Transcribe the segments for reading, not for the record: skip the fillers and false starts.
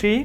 3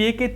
PAK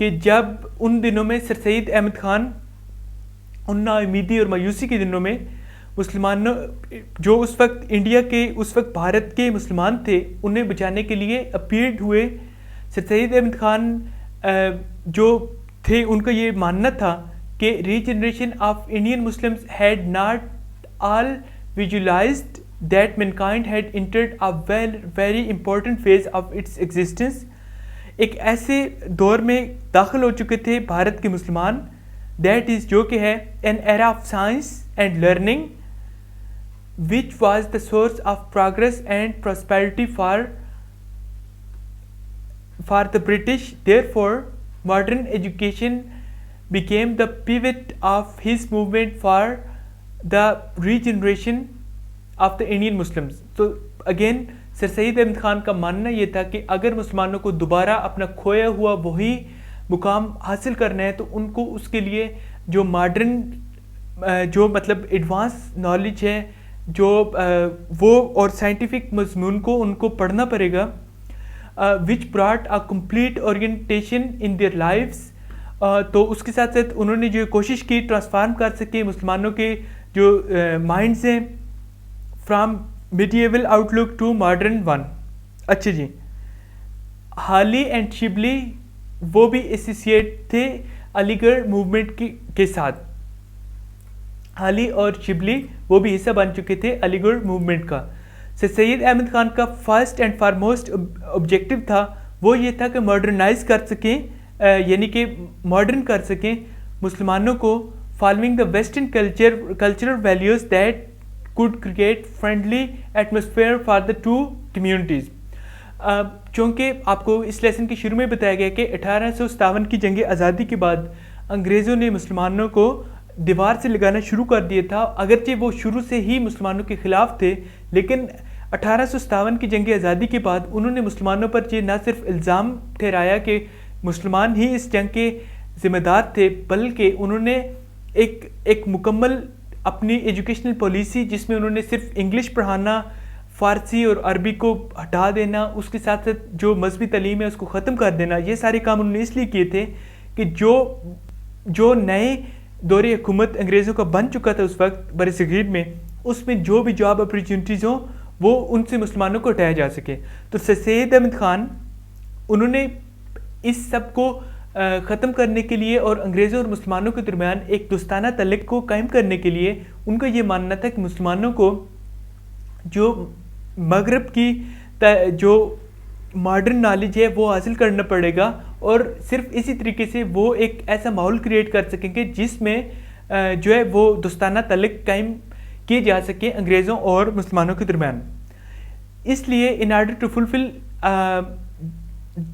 کہ جب ان دنوں میں سر سید احمد خان ان ناامیدی اور مایوسی کے دنوں میں مسلمانوں جو اس وقت انڈیا کے اس وقت بھارت کے مسلمان تھے انہیں بچانے کے لیے اپیلڈ ہوئے. سر سید احمد خان جو تھے ان کا یہ ماننا تھا کہ regeneration of Indian Muslims had not all visualised that mankind had entered a very important phase of its existence. ایک ایسے دور میں داخل ہو چکے تھے بھارت کے مسلمان دیٹ از جو کہ ہے an era of science and learning which was the source of progress and prosperity for the British. Therefore, modern education became the pivot of his movement for the regeneration of the Indian Muslims. So again سر سید احمد خان کا ماننا یہ تھا کہ اگر مسلمانوں کو دوبارہ اپنا کھویا ہوا وہی مقام حاصل کرنا ہے تو ان کو اس کے لیے جو ماڈرن جو مطلب ایڈوانس نالج ہے جو وہ اور سائنٹیفک مضمون کو ان کو پڑھنا پڑے گا which brought a complete orientation in their lives. تو اس کے ساتھ ساتھ انہوں نے جو کوشش کی ٹرانسفارم کر سکے مسلمانوں کے جو مائنڈز ہیں from medieval outlook to modern one. اچھا جی, حالی اینڈ شبلی وہ بھی ایسوسیٹ تھے علی گڑھ موومنٹ کے ساتھ. حالی اور شبلی وہ بھی حصہ بن چکے تھے علی گڑھ موومنٹ کا. سر سید احمد خان کا فرسٹ اینڈ فارموسٹ آبجیکٹو تھا وہ یہ تھا کہ ماڈرنائز کر سکیں یعنی کہ ماڈرن کر سکیں مسلمانوں کو following the western cultural values that could create friendly atmosphere for the two communities. چونکہ آپ کو اس لیسن کے شروع میں بتایا گیا کہ 1857 کی جنگ آزادی کے بعد انگریزوں نے مسلمانوں کو دیوار سے لگانا شروع کر دیا تھا. اگرچہ وہ شروع سے ہی مسلمانوں کے خلاف تھے لیکن 1857 کی جنگ آزادی کے بعد انہوں نے مسلمانوں پر یہ نہ صرف الزام ٹھہرایا کہ مسلمان ہی اس جنگ کے ذمہ دار تھے بلکہ انہوں نے ایک مکمل اپنی ایجوکیشنل پالیسی جس میں انہوں نے صرف انگلش پڑھانا فارسی اور عربی کو ہٹا دینا اس کے ساتھ ساتھ جو مذہبی تعلیم ہے اس کو ختم کر دینا یہ سارے کام انہوں نے اس لیے کیے تھے کہ جو نئے دور حکومت انگریزوں کا بن چکا تھا اس وقت بر صغیر میں اس میں جو بھی جاب اپرچونیٹیز ہوں وہ ان سے مسلمانوں کو ہٹایا جا سکے. تو سر سید احمد خان انہوں نے اس سب کو ختم کرنے کے لیے اور انگریزوں اور مسلمانوں کے درمیان ایک دوستانہ تعلق کو قائم کرنے کے لیے ان کا یہ ماننا تھا کہ مسلمانوں کو جو مغرب کی جو ماڈرن نالج ہے وہ حاصل کرنا پڑے گا اور صرف اسی طریقے سے وہ ایک ایسا ماحول کریٹ کر سکیں گے جس میں جو ہے وہ دوستانہ تعلق قائم کیے جا سکے انگریزوں اور مسلمانوں کے درمیان. اس لیے in order to fulfil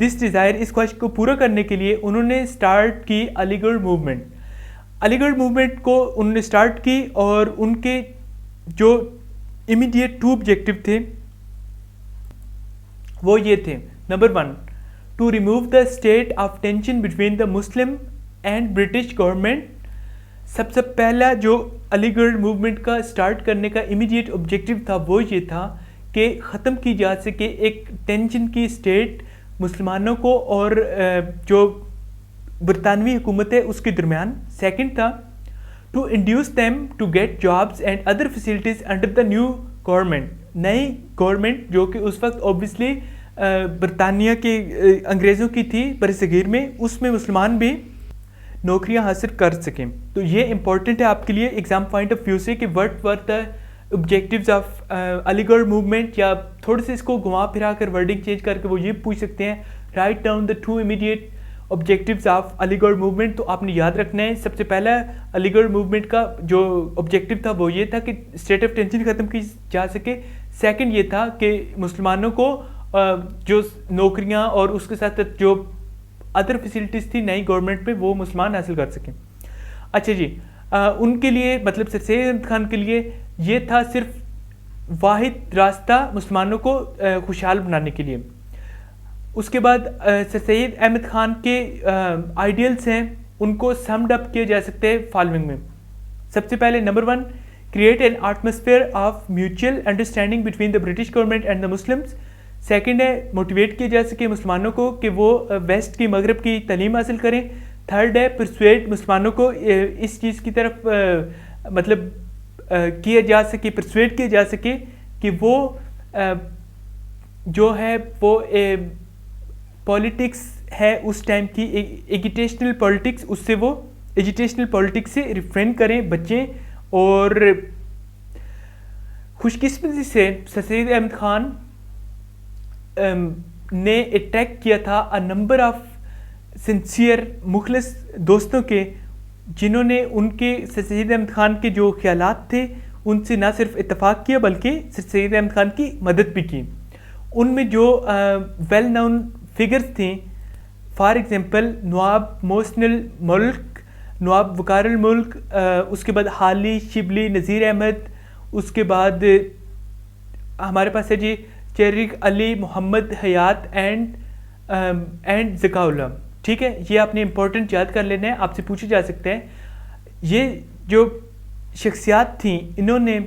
this desire اس خواہش کو پورا کرنے کے لیے انہوں نے اسٹارٹ کی علی گڑھ موومنٹ. علی گڑھ موومنٹ کو انہوں نے اسٹارٹ کی اور ان کے جو امیڈیٹ 2 آبجیکٹو تھے وہ یہ تھے. Number 1 to remove the state of tension between the Muslim and British government. سب سے پہلا جو علی گڑھ موومنٹ کا اسٹارٹ کرنے کا امیڈیٹ آبجیکٹو تھا وہ یہ تھا کہ ختم کی جا سکے ایک ٹینشن کی اسٹیٹ مسلمانوں کو اور جو برطانوی حکومت ہے اس کے درمیان. سیکنڈ تھا to induce them to get jobs and other facilities under the new government. نئی گورنمنٹ جو کہ اس وقت اوبیسلی برطانیہ کے انگریزوں کی تھی برصغیر میں اس میں مسلمان بھی نوکریاں حاصل کر سکیں. تو یہ امپورٹنٹ ہے آپ کے لیے ایگزام پوائنٹ آف ویو سے کہ what were the objectives of Aligarh movement, یا تھوڑے سے اس کو گھما پھرا کر ورڈنگ چینج کر کے وہ یہ پوچھ سکتے ہیں right down the 2 immediate objectives of Aligarh movement. تو آپ نے یاد رکھنا ہے سب سے پہلا علی گڑھ موومنٹ کا جو آبجیکٹیو تھا وہ یہ تھا کہ اسٹیٹ آف ٹینشن ختم کی جا سکے. سیکنڈ یہ تھا کہ مسلمانوں کو جو نوکریاں اور اس کے ساتھ جو ادر فیسلٹیز تھی نئی گورنمنٹ میں وہ مسلمان حاصل کر سکیں. اچھا جی, ان کے لیے مطلب سر سید احمد خان کے لیے یہ تھا صرف واحد راستہ مسلمانوں کو خوشحال بنانے کے لیے. اس کے بعد سر سید احمد خان کے آئیڈیلس ہیں ان کو سمڈ اپ کیا جا سکتے ہیں فالوئنگ میں. سب سے پہلے number 1 create an atmosphere of mutual understanding between the British government and the Muslims. Second ہے موٹیویٹ کیا جا سکے مسلمانوں کو کہ وہ ویسٹ کی مغرب کی تعلیم حاصل کریں. تھرڈ ہے پرسویٹ مسلمانوں کو اس چیز کی طرف مطلب کیا جا سکے، پرسویٹ کیا جا سکے کہ وہ جو ہے وہ پولیٹکس ہے اس ٹائم کی ایجوٹیشنل پولیٹکس، اس سے وہ ایجوٹیشنل پولیٹکس سے ریفرین کریں بچیں. اور خوش قسمتی سے سر سید احمد خان نے اٹیک کیا تھا اے نمبر آف سنسیئر مخلص دوستوں کے، جنہوں نے ان کے سر سید احمد خان کے جو خیالات تھے ان سے نہ صرف اتفاق کیا بلکہ سر سید احمد خان کی مدد بھی کی. ان میں جو ویل نون فگرز تھیں، فار ایگزامپل نواب محسن الملک، نواب وقار الملک، اس کے بعد حالی شبلی نذیر احمد، اس کے بعد ہمارے پاس ہے جی چیرک علی محمد حیات اینڈ ذکا اللہ. ٹھیک ہے، یہ آپ نے امپورٹنٹ یاد کر لینا ہے، آپ سے پوچھے جا سکتے ہیں. یہ جو شخصیات تھیں انہوں نے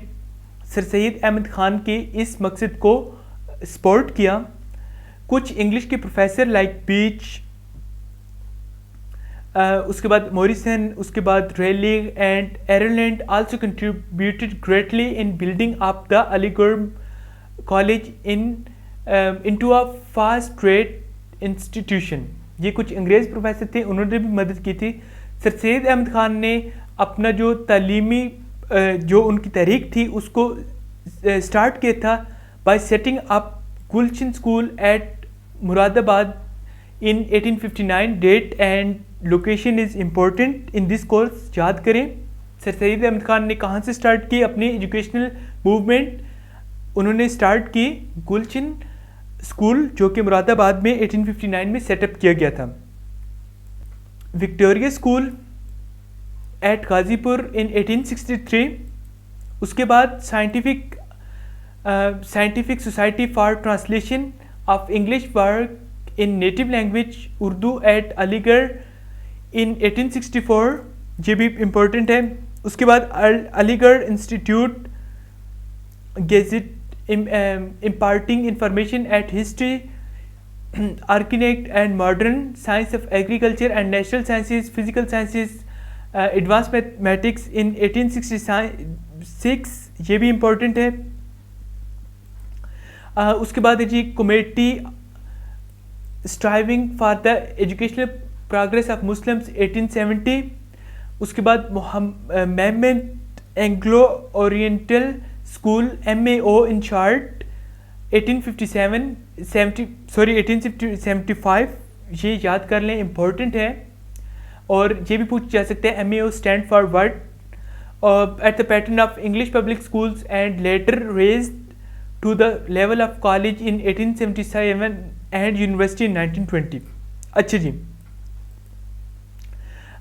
سر سید احمد خان کے اس مقصد کو سپورٹ کیا. کچھ انگلش کے پروفیسر لائک بیچ، اس کے بعد موریسن، اس کے بعد Raleigh and Ireland also contributed greatly in building up the Aligarh college into a first rate institution. یہ کچھ انگریز پروفیسر تھے، انہوں نے بھی مدد کی تھی. سر سید احمد خان نے اپنا جو تعلیمی جو ان کی تحریک تھی اس کو اسٹارٹ کیا تھا by setting up Gulshan school at Moradabad in 1859. Date and location is important in this course, یاد کریں. سر سید احمد خان نے کہاں سے اسٹارٹ کی اپنی ایجوکیشنل موومنٹ؟ انہوں نے اسٹارٹ کی گلشن اسکول جو کہ مراد آباد میں 1859 میں سیٹ اپ کیا گیا تھا. وکٹوریہ اسکول ایٹ غازی پور ان 1863. اس کے بعد scientific society for translation of English work in native language Urdu at Aligarh in 1864. یہ بھی امپورٹنٹ ہے. اس کے بعد علی گڑھ institute gazette imparting information at history, architect and modern science of agriculture and natural sciences, physical sciences, advanced mathematics in 1866. یہ بھی important ہے. اس کے بعد ہے جی committee striving for the educational progress of Muslims 1870. اس کے بعد Muhammad Anglo Oriental school MAO in short 1875. یہ یاد کر لیں، امپورٹنٹ ہے. اور یہ بھی پوچھ جا سکتے ہیں MAO stand for what. At the pattern of English public schools and later raised to the level of college in 1877 and university in 1920. اچھا جی،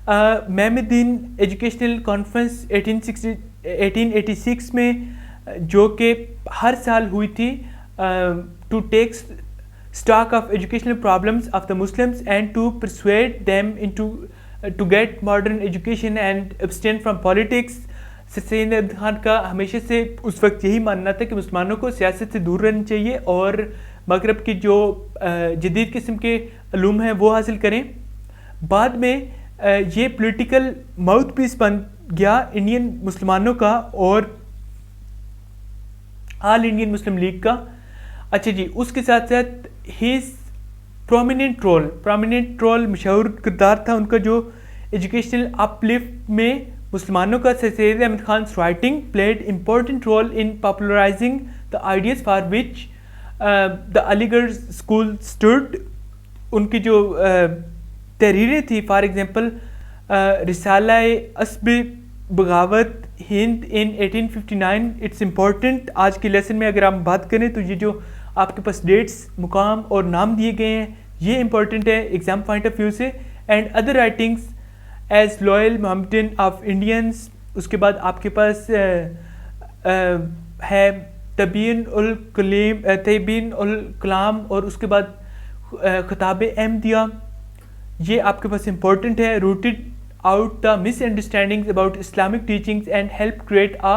محمدین ایجوکیشنل کانفرنس 1886 میں جو کہ ہر سال ہوئی تھی to take stock of educational problems of the Muslims and to persuade them to get modern education and abstain from politics. Sir Syed Ahmad Khan کا ہمیشہ سے اس وقت یہی ماننا تھا کہ مسلمانوں کو سیاست سے دور رہنا چاہیے اور مغرب کی جو جدید قسم کے علوم ہیں وہ حاصل کریں. بعد میں یہ پولیٹیکل ماؤتھ پیس بن گیا انڈین مسلمانوں کا اور آل انڈین مسلم لیگ کا. اچھا جی، اس کے ساتھ ساتھ ہیز پرومیننٹ رول مشہور کردار تھا ان کا جو ایجوکیشنل اپ لفٹ میں مسلمانوں کا. سر Syed Ahmad خان's writing played important role in popularizing the ideas for which the علی گڑھ اسکول stood. ان کی جو تحریریں تھیں، فار ایگزامپل رسالہ اسب بغاوت ہند ان 1859. It's important. آج کے لیسن میں اگر ہم بات کریں تو یہ جو آپ کے پاس ڈیٹس، مقام اور نام دیے گئے ہیں یہ امپورٹنٹ ہے ایگزام پوائنٹ آف ویو سے. And other writings as loyal Mohammedans of Indians. اس کے بعد آپ کے پاس ہے تبیین الکلام اور اس کے بعد خطاب احمدیہ. یہ آپ کے پاس امپورٹنٹ ہے. Rooted out the misunderstandings about Islamic teachings and help create a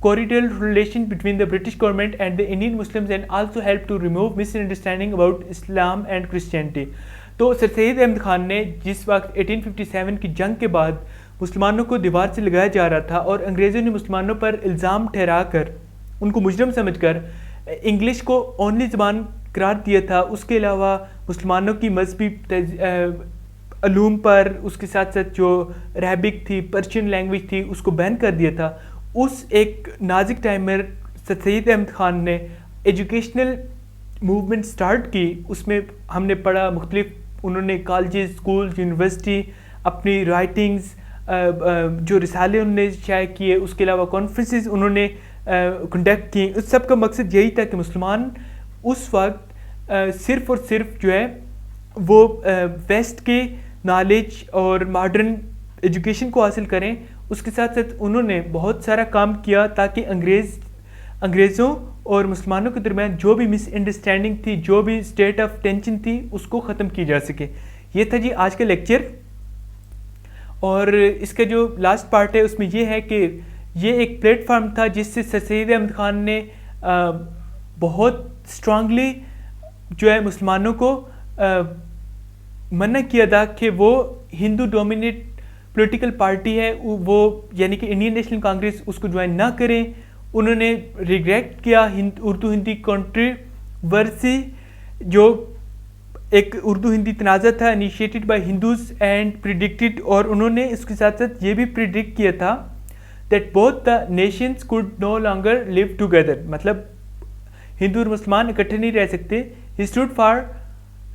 cordial relations between the British government and the Indian Muslims and also helped to remove misunderstanding about Islam and Christianity. تو سر سید احمد خان نے جس وقت 1857 کی جنگ کے بعد مسلمانوں کو دیوار سے لگایا جا رہا تھا اور انگریزوں نے مسلمانوں پر الزام ٹھہرا کر ان کو مجرم سمجھ کر انگلش کو اونلی زبان قرار دیا تھا، اس کے علاوہ مسلمانوں کی مذہبی علوم پر اس کے ساتھ ساتھ جو عربک تھی، پرشین لینگویج تھی، اس کو بین کر دیا تھا. اس ایک نازک ٹائم میں سر سید احمد خان نے ایجوکیشنل موومنٹ سٹارٹ کی. اس میں ہم نے پڑھا مختلف، انہوں نے کالجز، اسکول، یونیورسٹی، اپنی رائٹنگز، جو رسالے انہوں نے شائع کیے، اس کے علاوہ کانفرنسز انہوں نے کنڈکٹ کی. اس سب کا مقصد یہی تھا کہ مسلمان اس وقت صرف اور صرف جو ہے وہ ویسٹ کے نالج اور ماڈرن ایجوکیشن کو حاصل کریں. اس کے ساتھ ساتھ انہوں نے بہت سارا کام کیا تاکہ انگریزوں اور مسلمانوں کے درمیان جو بھی مس انڈرسٹینڈنگ تھی، جو بھی اسٹیٹ آف ٹینشن تھی، اس کو ختم کی جا سکے. یہ تھا جی آج کا لیکچر. اور اس کا جو لاسٹ پارٹ ہے اس میں یہ ہے کہ یہ ایک پلیٹ فارم تھا جس سے سر سید احمد خان نے بہت اسٹرانگلی جو ہے مسلمانوں کو منع کیا تھا کہ وہ ہندو ڈومینیٹ پولیٹیکل پارٹی ہے وہ یعنی کہ انڈین نیشنل کانگریس اس کو جوائن نہ کریں. انہوں نے ریگریٹ کیا اردو ہندی کنٹروورسی جو ایک اردو ہندی تنازع تھا انیشیٹڈ بائی ہندوز اینڈ پریڈکٹڈ، اور انہوں نے اس کے ساتھ ساتھ یہ بھی پریڈکٹ کیا تھا that both the nations could no longer live together, مطلب ہندو اور مسلمان اکٹھے نہیں رہ سکتے. He stood for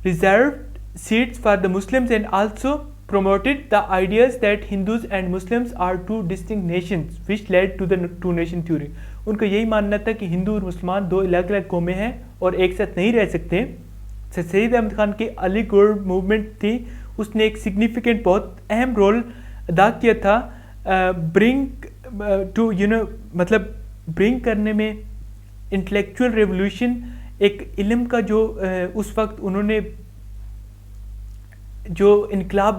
reserved seats for the Muslims and also promoted the ideas that Hindus and Muslims are two distinct nations which led to the two nation theory. ان کا یہی ماننا تھا کہ ہندو اور مسلمان دو الگ الگ قومیں ہیں اور ایک ساتھ نہیں رہ سکتے. سر سید احمد خان کی علی گڑھ موومنٹ تھی، اس نے ایک سگنیفیکنٹ بہت اہم رول ادا کیا تھا برنگ ٹو مطلب برنگ کرنے میں انٹلیکچوئل ریولوشن، ایک علم کا جو اس وقت انہوں نے جو انقلاب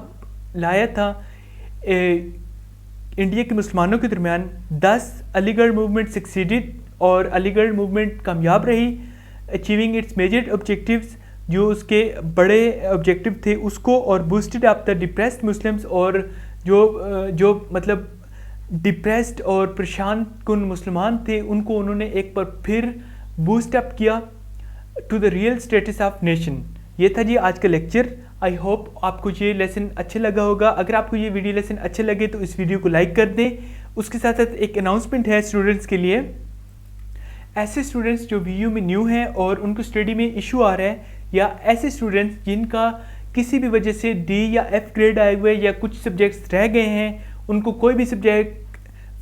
لایا تھا انڈیا کے مسلمانوں کے درمیان. 10 علی گڑھ موومنٹ سکسیڈڈ اور علی گڑھ موومنٹ کامیاب رہی اچیونگ اٹس میجر آبجیکٹیوز، جو اس کے بڑے آبجیکٹیو تھے اس کو، اور بوسٹڈ اپ دا ڈپریسڈ مسلمس، اور جو مطلب ڈپریسڈ اور پریشان کن مسلمان تھے ان کو انہوں نے ایک بار پھر بوسٹ اپ کیا to the real status of nation. یہ تھا جی آج کا لیکچر. آئی ہوپ آپ کو یہ لیسن اچھا لگا ہوگا. اگر آپ کو یہ ویڈیو لیسن اچھا لگے تو اس ویڈیو کو لائک کر دیں. اس کے ساتھ ساتھ ایک اناؤنسمنٹ ہے اسٹوڈنٹس کے لیے. ایسے اسٹوڈنٹس جو وی یو میں نیو ہیں اور ان کو اسٹڈی میں ایشو آ رہا ہے، یا ایسے اسٹوڈنٹس جن کا کسی بھی وجہ سے ڈی یا ایف گریڈ آئے ہوئے یا کچھ سبجیکٹس رہ گئے ہیں، ان کو کوئی بھی subject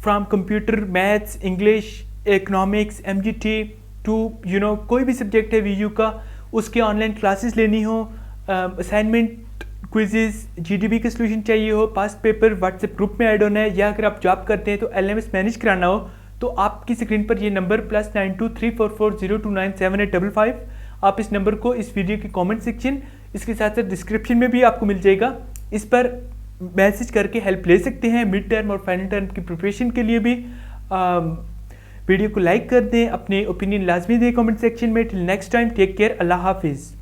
from computer, maths, English, economics, M G T to کوئی بھی سبجیکٹ ہے وی یو کا، اس کے آن لائن کلاسز لینی ہو، assignment, quizzes, G D B کا سلوشن چاہیے ہو، past paper WhatsApp group میں ایڈ ہونا ہے، یا اگر آپ جاب کرتے ہیں تو ایل ایم ایس مینیج کرانا ہو، تو آپ کی اسکرین پر یہ نمبر +923440297855، آپ اس نمبر کو اس ویڈیو کے کامنٹ سیکشن، اس کے ساتھ ساتھ ڈسکرپشن میں بھی آپ کو مل جائے گا، اس پر میسج کر کے ہیلپ لے سکتے ہیں مڈ ٹرم اور فائنل ٹرم کی پریپریشن کے لیے بھی. ویڈیو کو لائک کر دیں، اپنے اوپینین لازمی دیں کامنٹ سیکشن میں. Till next time, take care, اللہ حافظ.